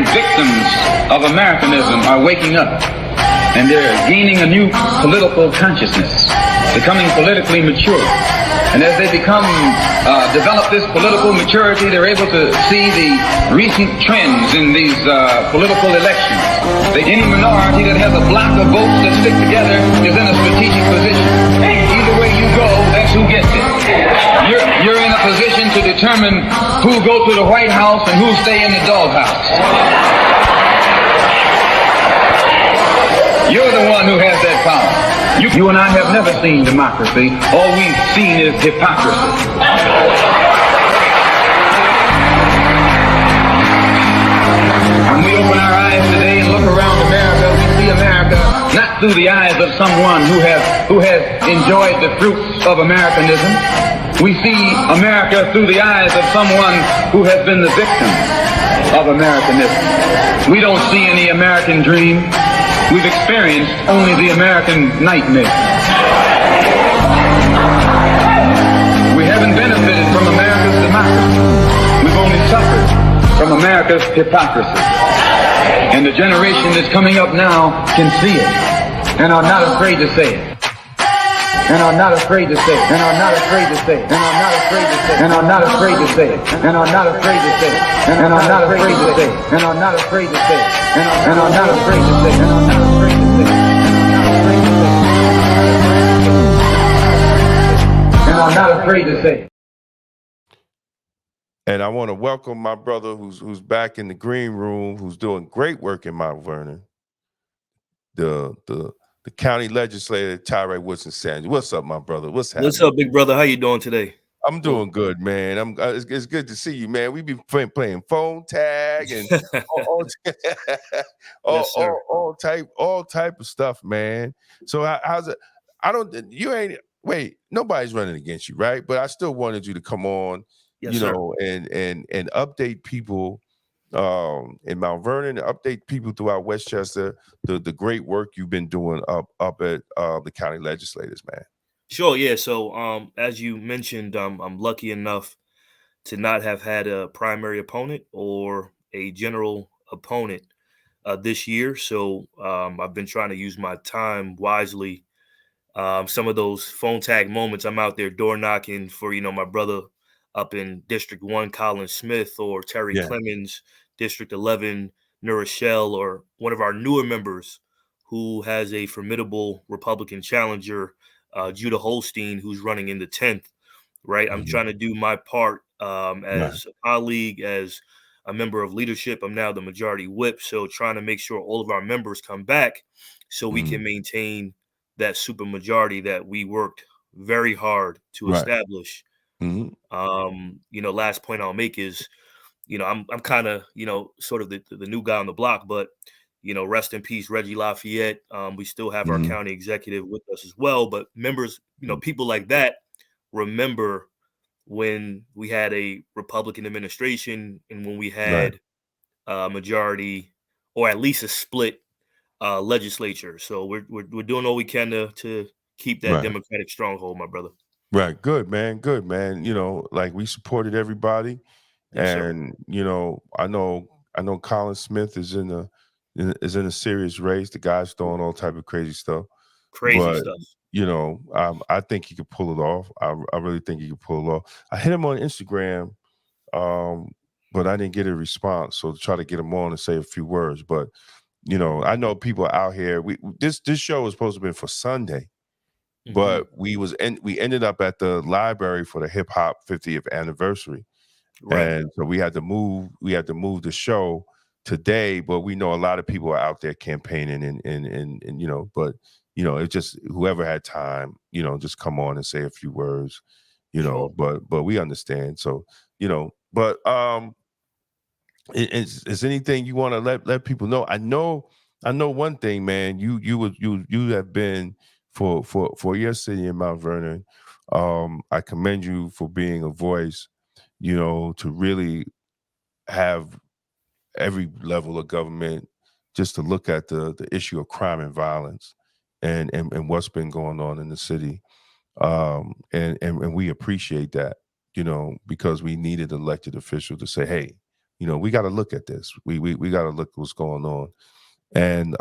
victims of Americanism are waking up, and they're gaining a new political consciousness, becoming politically mature. And as they develop this political maturity, they're able to see the recent trends in these political elections. Any minority that has a block of votes that stick together is in a strategic position. Either way you go, that's who gets it. You're in a position to determine who go to the White House and who stay in the doghouse. You're the one who has that power. You and I have never seen democracy. All we've seen is hypocrisy. When we open our eyes today and look around America, we see America not through the eyes of someone who has enjoyed the fruits of Americanism. We see America through the eyes of someone who has been the victim of Americanism. We don't see any American dream. We've experienced only the American nightmare. We haven't benefited from America's democracy. We've only suffered from America's hypocrisy. And the generation that's coming up now can see it and are not afraid to say it. And are not afraid to say it. And are not afraid to say it. And are not afraid to say it. And are not afraid to say it. And are not afraid to say it. And are not afraid to say it. And are not afraid to say it. And are not afraid to say it. And are not afraid to say it. And are not afraid to say it. And I want to welcome my brother who's back in the green room, who's doing great work in Mount Vernon. The county legislator, Tyrae Woodson-Samuels. What's up, my brother? What's happening? What's up, big brother? How you doing today? I'm doing good, man. It's good to see you, man. We be playing phone tag and all type of stuff, man. So how's it? Nobody's running against you, right? But I still wanted you to come on, yes, sir. and update people in Mount Vernon, update people throughout Westchester, the great work you've been doing up at the county legislators, man. Sure, yeah. So as you mentioned, I'm lucky enough to not have had a primary opponent or a general opponent this year. So I've been trying to use my time wisely. Some of those phone tag moments, I'm out there door knocking for, my brother up in District 1, Colin Smith, or Terry Clemens, District 11, New Rochelle, or one of our newer members who has a formidable Republican challenger, Judah Holstein, who's running in the 10th, right? I'm trying to do my part as a colleague, as a member of leadership. I'm now the majority whip, so trying to make sure all of our members come back so we can maintain that super majority that we worked very hard to establish. Last point I'll make is, I'm kind of, sort of the new guy on the block, but, rest in peace, Reggie Lafayette. We still have our county executive with us as well, but members, people like that remember when we had a Republican administration and when we had a majority or at least a split legislature. So we're doing all we can to keep that Democratic stronghold, my brother. Right. Good, man. Good, man. We supported everybody. Yes, and, I know Colin Smith is in a serious race. The guy's throwing all type of crazy stuff. I think he could pull it off. I really think he could pull it off. I hit him on Instagram, but I didn't get a response. So to try to get him on and say a few words. But, I know people out here. This show was supposed to be for Sunday. But we ended up at the library for the hip hop 50th anniversary. And so we had to move the show today, but we know a lot of people are out there campaigning and but it's just whoever had time, just come on and say a few words, but we understand. So, but is anything you want to let people know? I know one thing, man. You have been for your city in Mount Vernon. I commend you for being a voice, to really have every level of government just to look at the issue of crime and violence and what's been going on in the city. And we appreciate that, because we needed elected officials to say, hey, we got to look at this. We got to look what's going on. And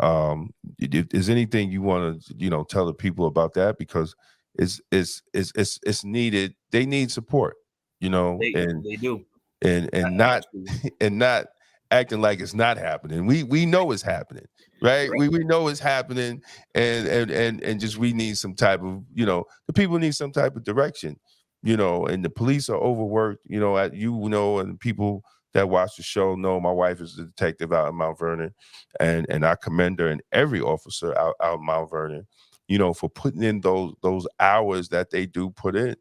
is anything you want to tell the people about that, because it's needed. They need support, and They do. not Absolutely. and not acting like it's not happening. We know it's happening, right? Right. We know it's happening, and just we need some type of the people need some type of direction, and the police are overworked, and people that watch the show know my wife is a detective out in Mount Vernon, and I commend her and every officer out in Mount Vernon, for putting in those hours that they do put in,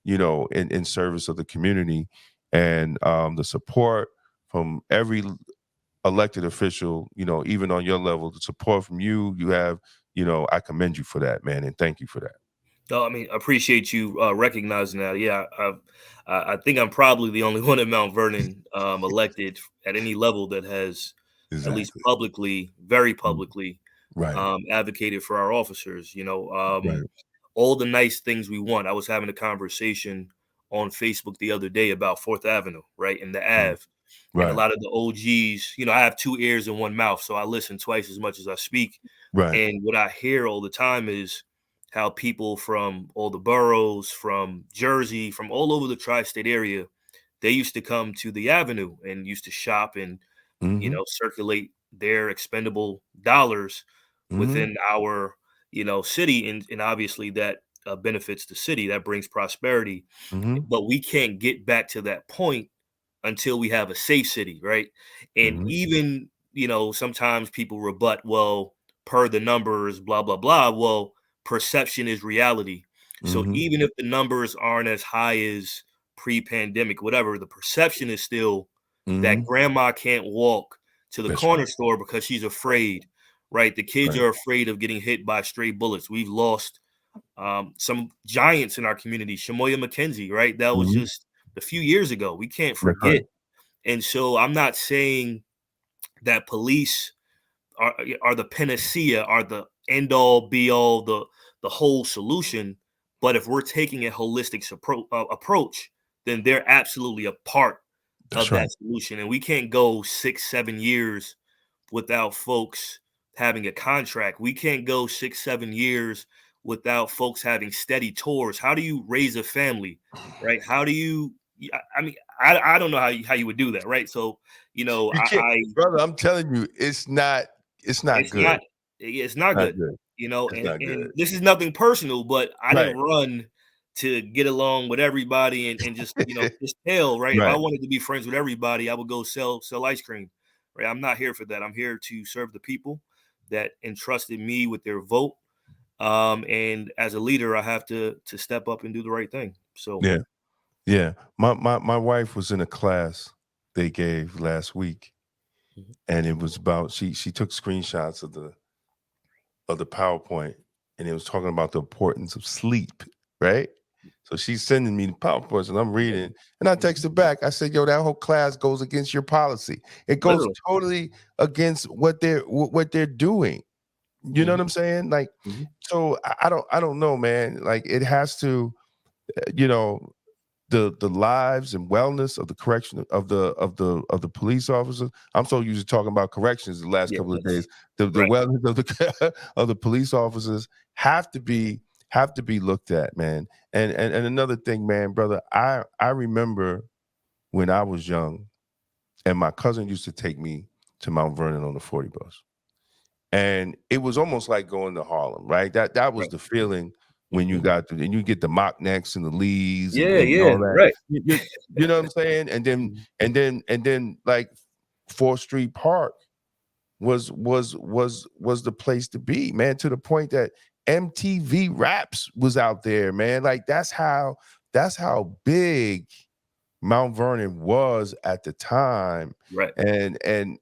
in service of the community, and the support from every elected official, even on your level, the support from you have, I commend you for that, man, and thank you for that. No, I mean, I appreciate you recognizing that. Yeah, I think I'm probably the only one in Mount Vernon elected at any level that has at least Exactly. publicly, very publicly, Right. advocated for our officers. Right. All the nice things we want. I was having a conversation on Facebook the other day about Fourth Avenue, right, and the Right. Ave, and a Right. lot of the OGs. I have 2 ears and 1 mouth, so I listen twice as much as I speak. Right. And what I hear all the time is how people from all the boroughs, from Jersey, from all over the tri-state area, they used to come to the Avenue and used to shop and, Mm-hmm. circulate their expendable dollars Mm-hmm. within our, city. And obviously that benefits the city, that brings prosperity. Mm-hmm. But we can't get back to that point until we have a safe city, right? And Mm-hmm. even, sometimes people rebut, well, per the numbers, blah, blah, blah. Well, perception is reality. So Mm-hmm. even if the numbers aren't as high as pre-pandemic, whatever, the perception is still that Mm-hmm. grandma can't walk to the That's corner right. store because she's afraid, right? The kids Right. are afraid of getting hit by stray bullets. We've lost some giants in our community. Shamoya McKenzie, right? That was Mm-hmm. just a few years ago. We can't That's right. forget. And so I'm not saying that police are the panacea, are the end all be all, the whole solution. But if we're taking a holistic approach, then they're absolutely a part That's of right. that solution. And we can't go 6-7 years without folks having a contract. We can't go 6-7 years without folks having steady tours. How do you raise a family, right? How do you? I mean, I don't know how you would do that, right? So, You can't, I brother. I'm telling you, it's not it's good. not Not good, good. It's and not good. this is nothing personal, but I Right. didn't run to get along with everybody and just, just tell, right? If I Right. wanted to be friends with everybody, I would go sell ice cream, right? I'm not here for that. I'm here to serve the people that entrusted me with their vote. And as a leader, I have to step up and do the right thing. So, Yeah. Yeah. My wife was in a class they gave last week, mhm. and it was about she took screenshots of the PowerPoint, and it was talking about the importance of sleep, right? So she's sending me the PowerPoints, and I'm reading, and I Mhm. texted back. I said, "Yo, that whole class goes against your policy. It goes Literally. totally against what they're doing." You know Mhm. what I'm saying? Like, Mhm. so I don't know, man. Like, it has to, you know, the lives and wellness of the correction of the police officers. I'm so used to talking about corrections the last Yeah, couple of days. that's The right. wellness of the of the police officers have to be looked at, man. And another thing, man, brother, I remember when I was young, and my cousin used to take me to Mount Vernon on the 40 bus. And it was almost like going to Harlem, right? That was Right. the feeling when you Mhm. got to, and you get the mock necks and the lees and, Yeah, and yeah, all that. right. You know what I'm saying? And then Mhm. like 4th Street Park was the place to be, man, to the point that MTV Raps was out there, man. Like that's how big Mount Vernon was at the time, Right. and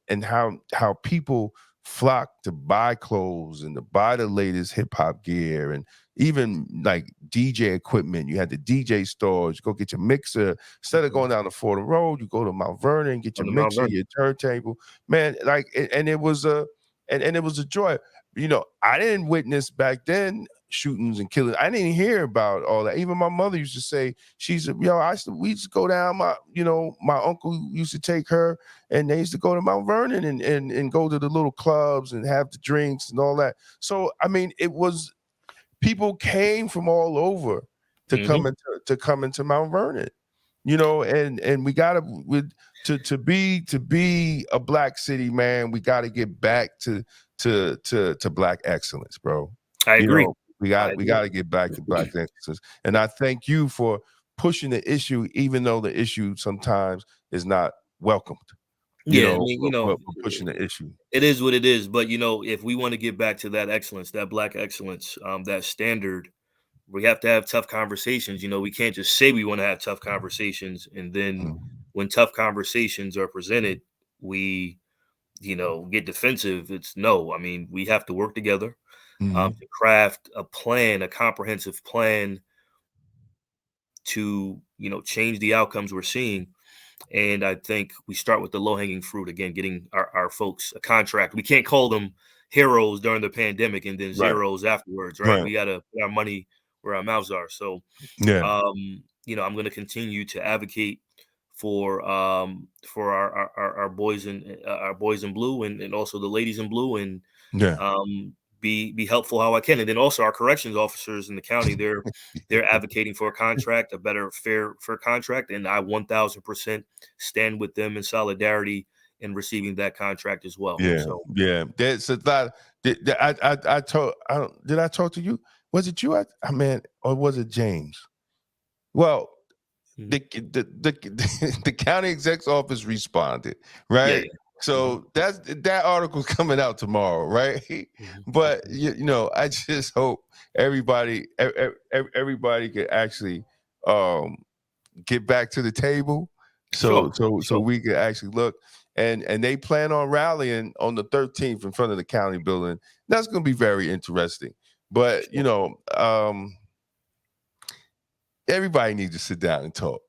how people flocked to buy clothes and to buy the latest hip hop gear, and even like DJ equipment. You had the DJ stores. You go get your mixer. Instead of Mhm. going down the Fordham Road, you go to Mount Vernon, get On your the Mount mixer, Vernon. your turntable, man. Like, and it was a joy. I didn't witness back then shootings and killings. I didn't hear about all that. Even my mother used to say, we used to go down. My uncle used to take her, and they used to go to Mount Vernon and go to the little clubs and have the drinks and all that. So I mean, it was people came from all over to come into Mount Vernon, and we gotta to be a black city, man. We got to get back to black excellence, bro. I agree. We got to get back to black excellence. And I thank you for pushing the issue, even though the issue sometimes is not welcomed. For pushing the issue. It is what it is. But if we want to get back to that excellence, that black excellence, that standard, we have to have tough conversations. We can't just say we want to have tough conversations, and then when tough conversations are presented, we, get defensive. It's no. I mean, we have to work together to craft a plan, a comprehensive plan to, change the outcomes we're seeing. And I think we start with the low-hanging fruit, again, getting our folks a contract. We can't call them heroes during the pandemic and then zeros afterwards, right? We got to put our money where our mouths are. So, I'm going to continue to advocate for our boys in blue and also the ladies in blue, and be helpful how I can. And then also our corrections officers in the county, they're advocating for a contract, a better fair contract, and I 1000% stand with them in solidarity in receiving that contract as well. There's a lot. Did I talk to you? Was it you? Or was it James? Well, the county exec's office responded, right? Yeah. So that article's coming out tomorrow, right? But I just hope everybody could actually get back to the table, so we could actually look. And they plan on rallying on the 13th in front of the county building. That's going to be very interesting. But everybody needs to sit down and talk.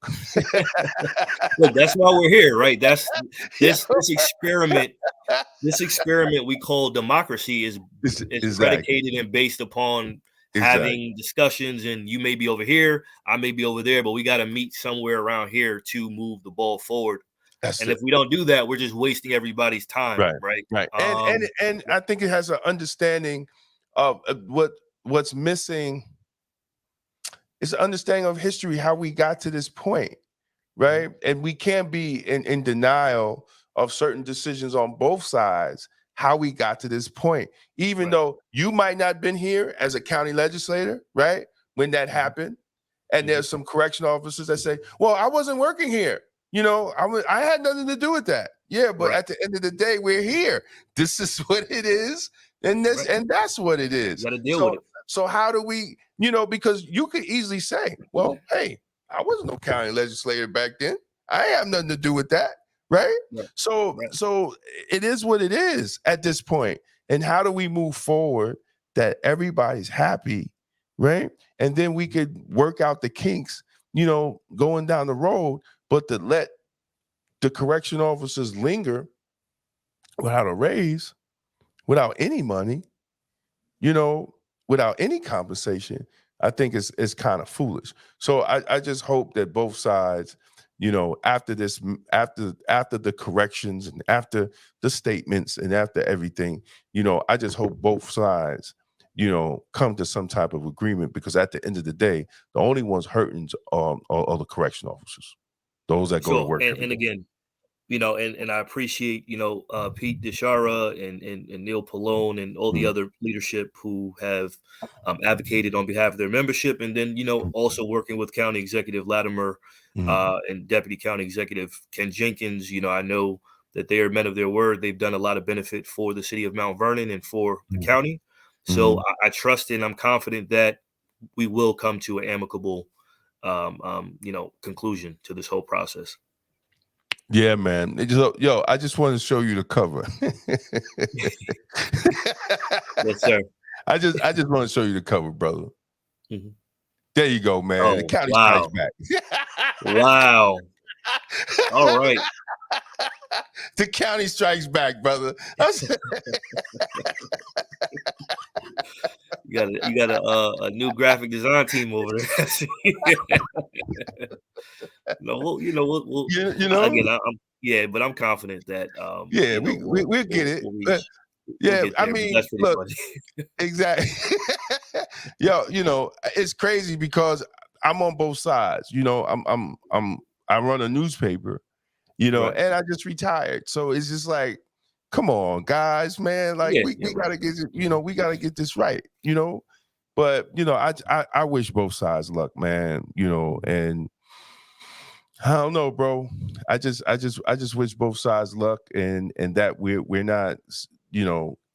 Look, that's why we're here, right? That's this experiment. This experiment we call democracy is predicated and based upon having discussions. And you may be over here, I may be over there, but we got to meet somewhere around here to move the ball forward. If we don't do that, we're just wasting everybody's time, right? And I think it has an understanding of what's missing. It's an understanding of history, how we got to this point, right? And we can't be in denial of certain decisions on both sides, how we got to this point, even though you might not have been here as a county legislator, right? When that happened. And there's some correction officers that say, well, I wasn't working here. I had nothing to do with that. Yeah, but at the end of the day, we're here. This is what it is. And that's what it is. You got to deal with it. So how do we, because you could easily say, well, hey, I wasn't no county legislator back then. I have nothing to do with that, right? So it is what it is at this point. And how do we move forward that everybody's happy, right? And then we could work out the kinks, going down the road, but to let the correction officers linger without a raise, without any money, without any compensation, I think it's kind of foolish. So I just hope that both sides, after the corrections and after the statements and after everything, I just hope both sides, come to some type of agreement, because at the end of the day, the only ones hurting are the correction officers, those that go to work. And again, and I appreciate, Pete DeShara and Neil Pallone and all the other leadership who have advocated on behalf of their membership. And then, also working with County Executive Latimer and Deputy County Executive Ken Jenkins. I know that they are men of their word. They've done a lot of benefit for the city of Mount Vernon and for the county. So I trust and I'm confident that we will come to an amicable, conclusion to this whole process. Yeah, man. Yo, I just wanted to show you the cover. Yes, sir. I just want to show you the cover, brother. There you go, man. The county strikes back. Wow. All right. The county strikes back, brother. You got a new graphic design team over there. No, we'll You know? again. But I'm confident that Yeah, we'll get it. we'll But reach, we'll yeah, get I there. But mean, that's pretty look, funny. exactly. Yo, it's crazy because I'm on both sides. I run a newspaper, Right. and I just retired. So it's just like, come on, guys, man. Like Yeah. we Yeah. gotta get we gotta get this right, But I wish both sides luck, man. And I don't know, bro. I just wish both sides luck, and that we're not,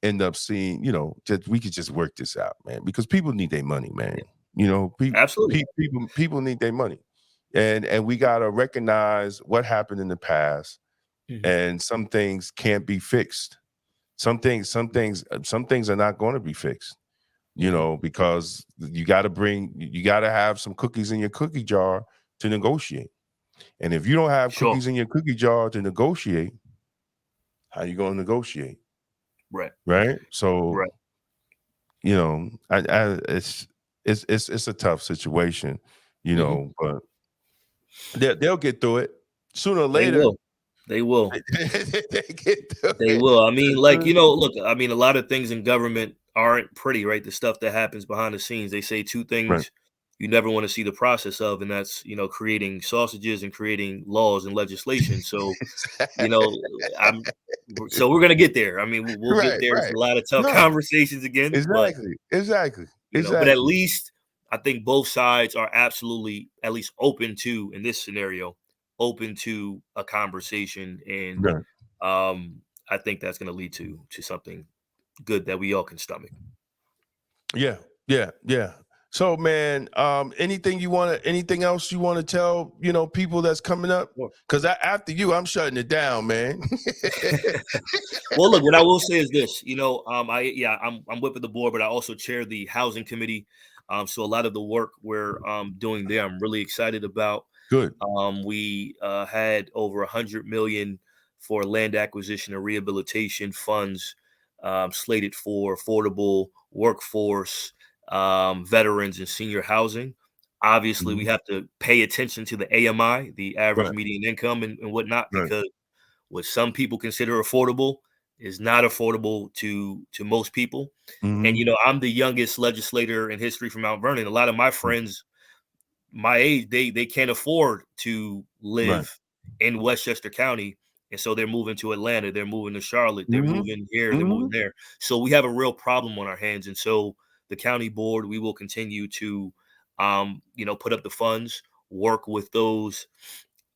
end up seeing, just we could just work this out, man, because people need their money, man. Yeah. People Absolutely. people need their money, and we gotta recognize what happened in the past, Mhm. and some things can't be fixed. Some things are not going to be fixed, Mhm. because you got to have some cookies in your cookie jar to negotiate. And if you don't have Sure. cookies in your cookie jar to negotiate, how you going to negotiate, Right. right? So, Right. it's a tough situation, Mhm. but they'll get through it sooner or They later. will. They will. They get through They it. will. I mean, look, I mean, a lot of things in government aren't pretty, right? The stuff that happens behind the scenes. They say two Right. things you never want to see the process of, and that's, creating sausages and creating laws and legislation. So, you know, I'm so we're gonna get there. I mean, we'll get Right, there. It's right. a lot of tough No, conversations again, but but at exactly. least I think both sides are absolutely at least open to, in this scenario, open to a conversation, and Right. um, I think that's going to lead to something good that we all can stomach. Yeah, yeah. So, man, anything else you want to tell, people that's coming up? Sure. Because after you, I'm shutting it down, man. Well, look, what I will say is this, I'm whipping the board, but I also chair the housing committee. So a lot of the work we're doing there, I'm really excited about. Good. We had over 100 million for land acquisition and rehabilitation funds slated for affordable workforce, veterans, and senior housing. Obviously, we Mhm. have to pay attention to the AMI, the average Right, median income, and whatnot, right. because what some people consider affordable is not affordable to most people. And Hmm. I'm the youngest legislator in history from Mount Vernon. A lot of my friends my age, they can't afford to Right. live in Westchester County. And so they're moving to Atlanta, they're moving to Charlotte, they're Hmm. moving here, they're moving Hmm. there. So we have a real problem on our hands. And so the county board, we will continue to put up the funds, work with those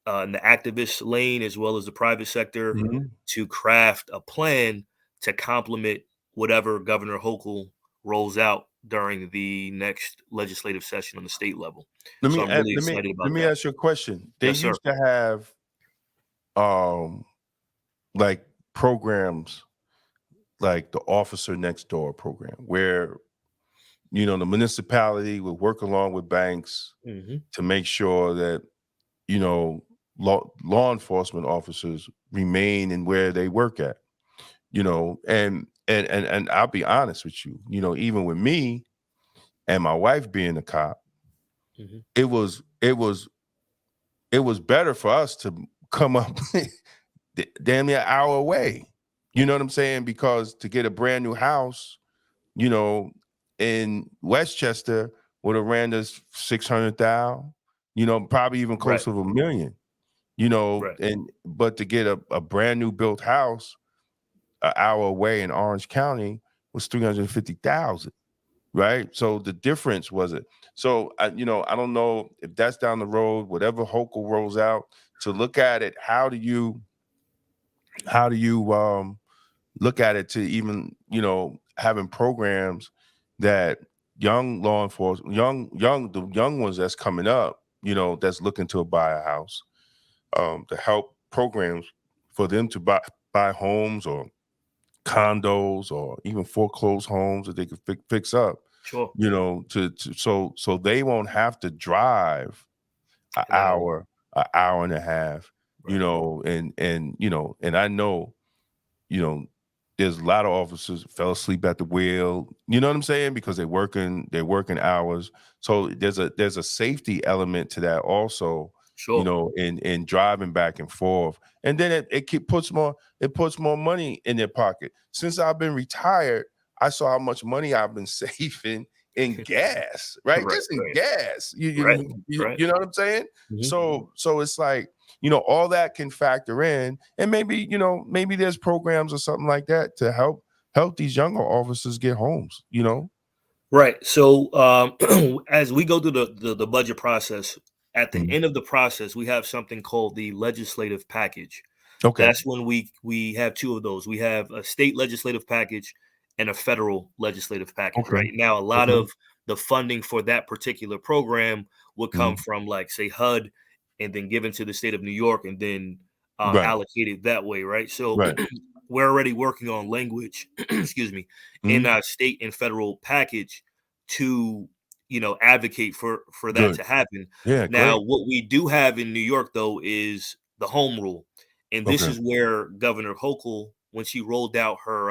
in the activist lane as well as the private sector Hmm. to craft a plan to complement whatever Governor Hochul rolls out during the next legislative session on the state level. Let So me I'm a- really excited let about me that. ask you a question. They Yes, sir. used to have like programs like the officer next door program, where the municipality would work along with banks Hmm. to make sure that you know law enforcement officers remain in where they work at. And I'll be honest with you, even with me and my wife being a cop, Hmm. it was better for us to come up damn near an hour away. You know what I'm saying? Because to get a brand new house, you know, in Westchester would have ran us 600,000, probably even close Right. to 1 million, Right. and but to get a brand new built house an hour away in Orange County was 350,000. Right. So the difference was it. So I don't know if that's down the road, whatever Hochul rolls out, to look at it. How do you look at it, to even, having programs that young law enforcement, the young ones that's coming up, that's looking to buy a house, to help programs for them to buy homes or condos or even foreclosed homes that they could fix up, Sure. so they won't have to drive an And that all. hour, an hour and a half, Right. and I know, you know, there's a lot of officers fell asleep at the wheel. You know what I'm saying? Because they're working hours. So there's a safety element to that also. You Sure. know, in driving back and forth, and then it puts more money in their pocket. Since I've been retired, I saw how much money I've been saving in gas, right? Right, Just in right, gas. right, right. You know what I'm saying? Mhm. So it's like, you know, all that can factor in, and maybe, you know, maybe there's programs or something like that to help these younger officers get homes, you know? Right. So as we go through the budget process, at the Mhm. end of the process, we have something called the legislative package. Okay. That's when we have two of those. We have a state legislative package and a federal legislative package. Okay. Right now, a lot Okay. of the funding for that particular program would come Mhm. from, like, say, HUD, and then given to the state of New York, and then Right. allocated that way. Right. So Right. we're already working on language, excuse me, in Mhm. our state and federal package to, advocate for that Good. to happen. Yeah, Now, great. what we do have in New York, though, is the home rule, and this Okay. is where Governor Hochul, when she rolled out her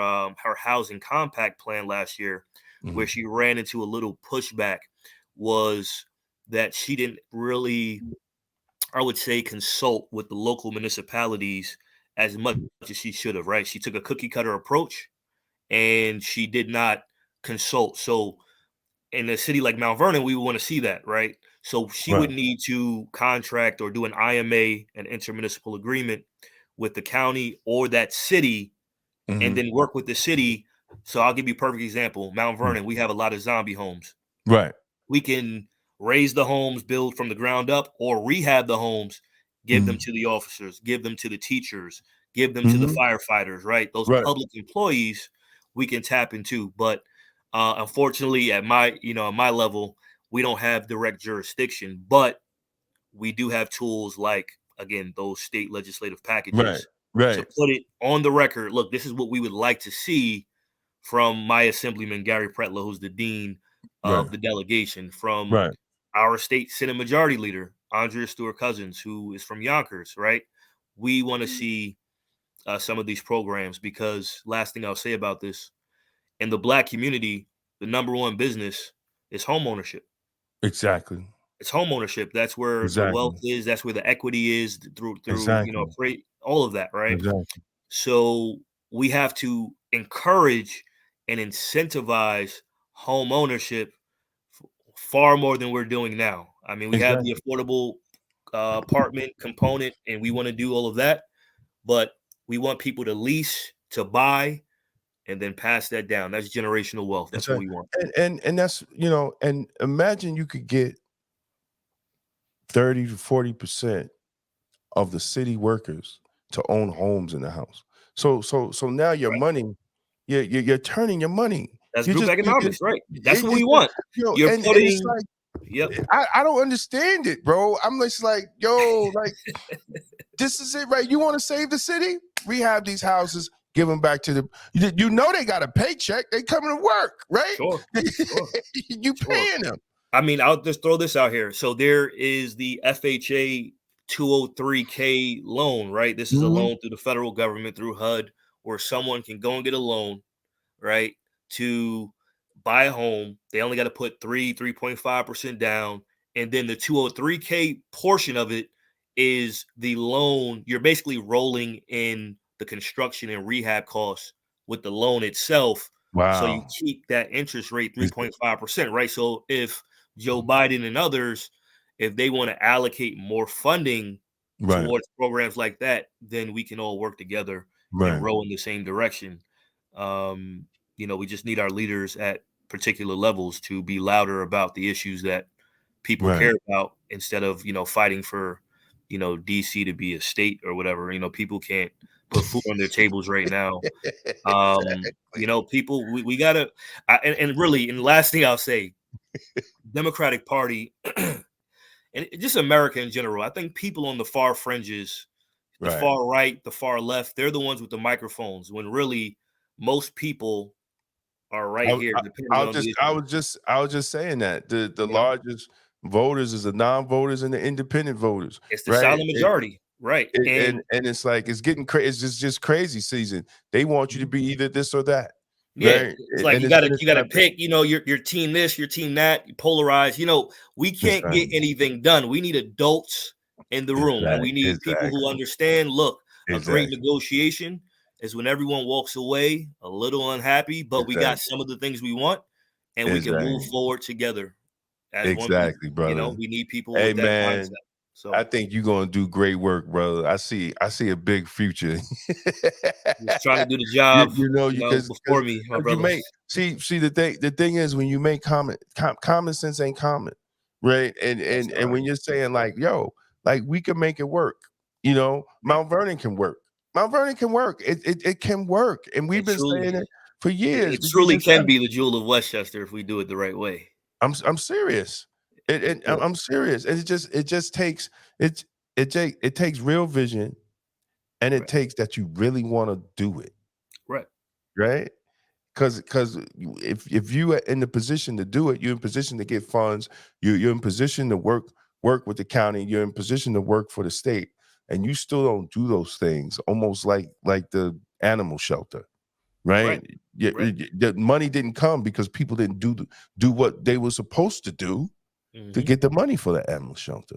housing compact plan last year, where Mhm. she ran into a little pushback, was that she didn't really, I would say, consult with the local municipalities as much as she should have. Right? She took a cookie cutter approach, and she did not consult. So in a city like Mount Vernon, we would want to see that, right? So she Right. would need to contract or do an IMA, an intermunicipal agreement, with the county or that city, and Mhm. then work with the city. So I'll give you a perfect example. Mount Mm. Vernon, we have a lot of zombie homes. Right. We can raise the homes, build from the ground up, or rehab the homes, give them Mhm. to the officers, give them to the teachers, give them to the Mhm. firefighters, right? Those Right. public employees we can tap into. But unfortunately, at my level, we don't have direct jurisdiction, but we do have tools like, again, those state legislative Right. packages to Right. put it on the record. Look, this is what we would like to see from my assemblyman, Gary Pretlow, who's the dean Right. of the delegation, from Right. our state Senate Majority Leader, Andrea Stewart Cousins, who is from Yonkers, right? We want to see some of these programs, because last thing I'll say about this, in the Black community, the number one business is homeownership. Exactly. It's homeownership. That's where the wealth Exactly. is. That's where the equity is, through Exactly. all of that, right? Exactly. So we have to encourage and incentivize home ownership far more than we're doing now. I mean, we have the Exactly. affordable apartment component, and we want to do all of that, but we want people to lease, to buy, and then pass that down. That's generational wealth. That's what Exactly. we want. And that's, you know, and imagine you could get 30 to 40% of the city workers to own homes in the house. So now your Right. money, you're turning your money. That's You group just economics, right? That's what it's we want. you know, You're and it's putting, like yep, I don't understand it, bro. I'm just like, yo, like this is it, right? You want to save the city? Rehab these houses, give them back to the. You know they got a paycheck. They coming to work, right? sure, sure, You sure. paying them. I mean, I'll just throw this out here. So there is the FHA 203K loan, right? This is a Mhm. loan through the federal government, through HUD, where someone can go and get a loan, right, to buy a home. They only got to put 3.5% down. And then the 203K portion of it is the loan. You're basically rolling in the construction and rehab costs with the loan itself. So you Wow. keep that interest rate Is 3.5%, right? So if Joe Biden and others, if they want to allocate more funding right, towards programs like that, then we can all work together and right, row in the same direction. Um, we just need our leaders at particular levels to be louder about the issues that people right. care about, instead of, fighting for, DC to be a state or whatever. People can't put food on their tables right now. Exactly. People, we gotta, and really, and the last thing I'll say, Democratic Party, and just America in general, I think people on the far fringes, the Right. far right, the far left, they're the ones with the microphones, when really most people are right I, here, I, depending on the issue. I was just saying that the You know, largest voters is the non-voters and the independent voters, it's the right? silent majority. Right. And it's like it's getting crazy. It's just crazy season. They want you to be either this or that. Yeah, Right? it's like you gotta pick, your team this, your team that, you polarize. We can't get anything done. We need adults in the room, and we need people who understand. Look, a great negotiation is when everyone walks away a little unhappy, but we got some of the things we want, and we can move forward together as one people. Brother. We need people with that mindset. So I think you're gonna do great work, brother. I see a big future. Just trying to do the job, before me, my brother. See the thing is, when you make common sense ain't common, right? And when you're saying like, yo, like we can make it work, Mount Vernon can work. Mount Vernon can work. It can work, and we've been saying it for years. It truly can be the jewel of Westchester if we do it the right way. I'm serious. I'm serious. And it just takes it takes real vision, and it takes that you really want to do it. Right. Because if you are in the position to do it, you're in position to get funds. You're in position to work with the county. You're in position to work for the state, and you still don't do those things. Almost like the animal shelter. Right. The money didn't come because people didn't do what they were supposed to do to get the money for the animal shelter.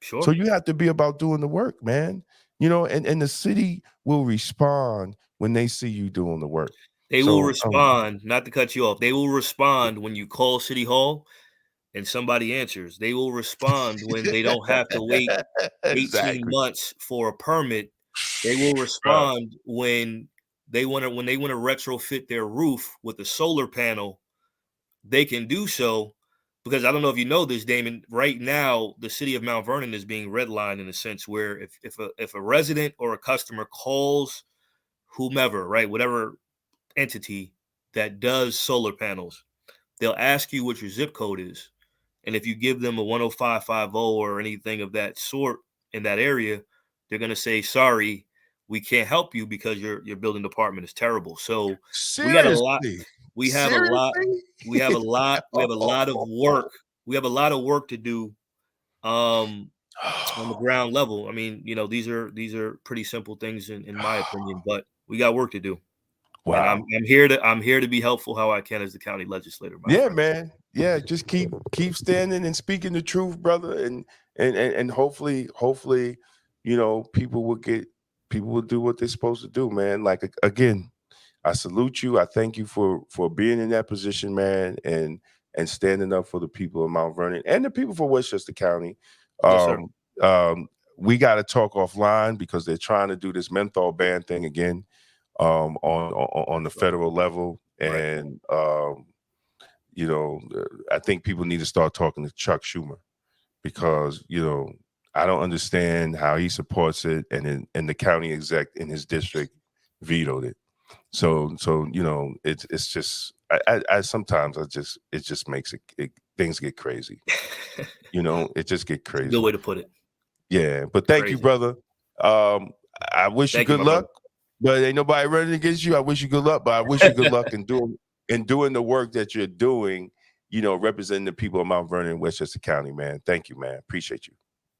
Sure. So you have to be about doing the work, man. And the city will respond when they see you doing the work. They will respond, not to cut you off. They will respond when you call City Hall and somebody answers. They will respond when they don't have to wait 18 months for a permit. They will respond when they want to retrofit their roof with a solar panel. They can do so, because I don't know if you know this, Damon. Right now, the city of Mount Vernon is being redlined in a sense where if a resident or a customer calls whomever, right, whatever entity that does solar panels, they'll ask you what your zip code is, and if you give them a 10550 or anything of that sort in that area, they're going to say, sorry, we can't help you because your building department is terrible. So we got a lot. We have a lot of work. We have a lot of work to do on the ground level. I mean, these are pretty simple things in my opinion, but we got work to do. Wow. And I'm here to be helpful how I can as the county legislator. Man. Yeah, just keep standing and speaking the truth, brother, and hopefully, people will do what they're supposed to do, man. Like, again, I salute you. I thank you for being in that position, man, and standing up for the people of Mount Vernon and the people for Westchester County. Yes, sir. We got to talk offline because they're trying to do this menthol ban thing again on the federal level, and I think people need to start talking to Chuck Schumer, because I don't understand how he supports it, and the county exec in his district vetoed it. So it's just I sometimes it just makes it things get crazy. It just get crazy. Good way to put it. Yeah, but thank you, brother. I wish you good luck, but ain't nobody running against you. I wish you good luck, but I wish you good luck in doing the work that you're doing. Representing the people of Mount Vernon and Westchester County, man. Thank you, man. Appreciate you.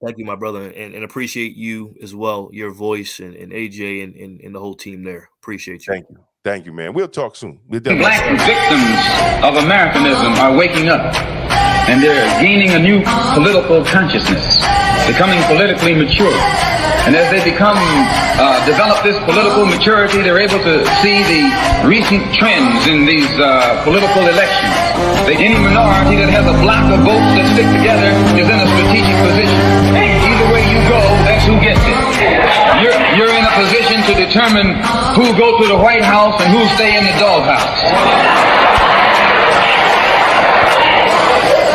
Thank you, my brother, and appreciate you as well, your voice and AJ and the whole team there. Appreciate you. Thank you, man. We'll talk soon. Black victims of Americanism are waking up, and they're gaining a new political consciousness, becoming politically mature. And as they develop this political maturity, they're able to see the recent trends in these political elections. Any minority that has a block of votes that stick together is in a strategic position. Either way you go, that's who gets it. You're in a position to determine who go to the White House and who stay in the doghouse.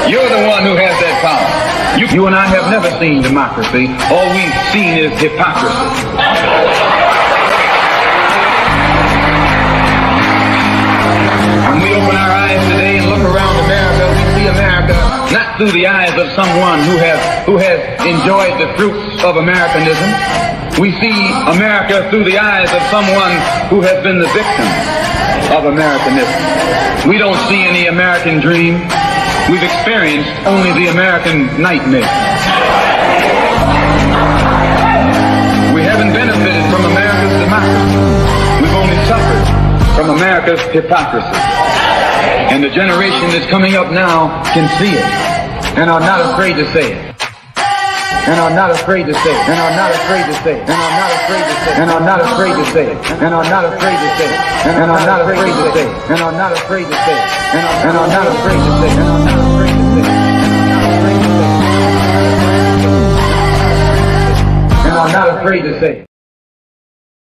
You're the one who has that power. You and I have never seen democracy. All we've seen is hypocrisy. When we open our eyes today and look around America, we see America not through the eyes of someone who has enjoyed the fruits of Americanism. We see America through the eyes of someone who has been the victim of Americanism. We don't see any American dream. We've experienced only the American nightmare. hypocrisy. We've only suffered from America's hypocrisy. And the generation that's coming up now can see it and are not afraid to say it. And are not afraid to say it. And are not afraid to say it. And are not afraid to say it. And are not afraid to say it. And are not afraid to say it. And are not afraid to say it. And are not afraid to say it. And are not afraid to say it. And are not afraid to say it. And are not afraid to say it.